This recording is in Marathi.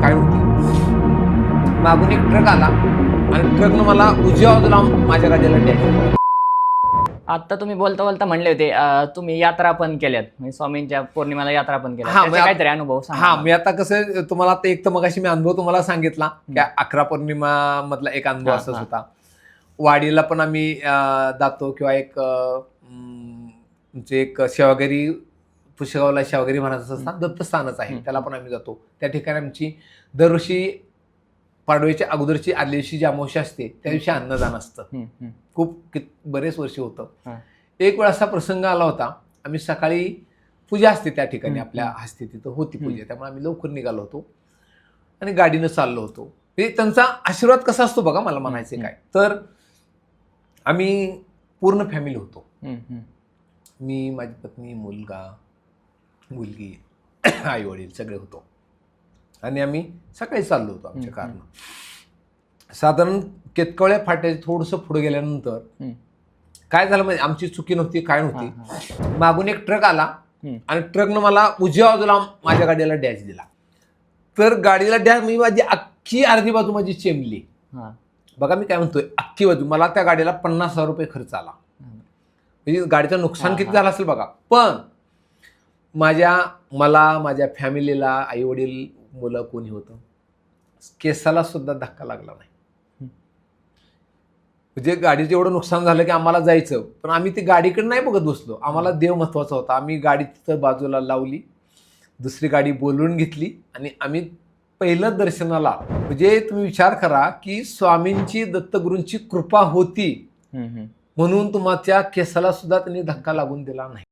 काय नव्हती. मागून एक ट्रक आला आणि ट्रकनं मला उजव्या बाजूला माझ्या गाडीला डॅश. आता तुम्ही बोलता बोलता म्हणले होते तुम्ही यात्रा पण केल्यात, म्हणजे स्वामींच्या पौर्णिमेला यात्रा पण केल्या, हा, त्याचा काहीतरी अनुभव सांगा. हा, मी आता कसं तुम्हाला आता एक तर मगाशी मी अनुभव तुम्हाला सांगितला की 11 पौर्णिमा मधला एक अनुभव असाच होता. वाडीला पण आम्ही जातो किंवा एक एक सेवागिरी पुष्यगावला सेवागिरी महाराजाचं स्थान दत्तस्थानच आहे, त्याला पण आम्ही जातो. त्या ठिकाणी आमची दरवर्षी पाडव्याच्या अगोदरची आदल्या दिवशी जी अमावस्या असते त्या दिवशी अन्नदान असतं. खूप बरेच वर्ष होतं. एक वेळ असा प्रसंग आला होता, आम्ही सकाळी पूजा असते त्या ठिकाणी आपल्या हस्ते, तिथं होती पूजा, त्यामुळे आम्ही लवकर निघालो होतो आणि गाडीनं चाललो होतो. त्यांचा आशीर्वाद कसा असतो बघा, मला म्हणायचं काय तर आम्ही पूर्ण फॅमिली होतो. मी, माझी पत्नी, मुलगा, मुलगी, आई वडील सगळे होतो आणि आम्ही सकाळी चाललो होतो आमच्या कारनं. साधारण केतकवळ्या फाट्याचे थोडंसं पुढे गेल्यानंतर काय झालं म्हणजे आमची चुकी नव्हती, काय नव्हती. मागून एक ट्रक आला आणि ट्रकनं मला उजव्या बाजूला माझ्या गाडीला डॅश दिला. तर गाडीला डॅश म्हणजे माझी अख्खी अर्धी बाजू माझी चेंबली. बघा मी काय म्हणतोय, अख्खी बाजू. मला त्या गाडीला 50,000 रुपये खर्च आला. म्हणजे गाडीचं नुकसान किती झालं असेल बघा. पण मला माझ्या फॅमिलीला, आई वडील, मुलं कोणी होतं, केसाला सुद्धा धक्का लागला नाही. म्हणजे गाडीचं एवढं नुकसान झालं की आम्हाला जायचं, पण आम्ही ती गाडीकडे नाही बघत बसलो. आम्हाला देव महत्वाचा होता. आम्ही गाडी तिथं बाजूला लावली, दुसरी गाडी बोलवून घेतली आणि आम्ही पहिलं दर्शनाला. म्हणजे तुम्ही विचार करा की स्वामींची, दत्तगुरूंची कृपा होती म्हणून तुमच्या केसाला सुद्धा त्यांनी धक्का लागून दिला नाही.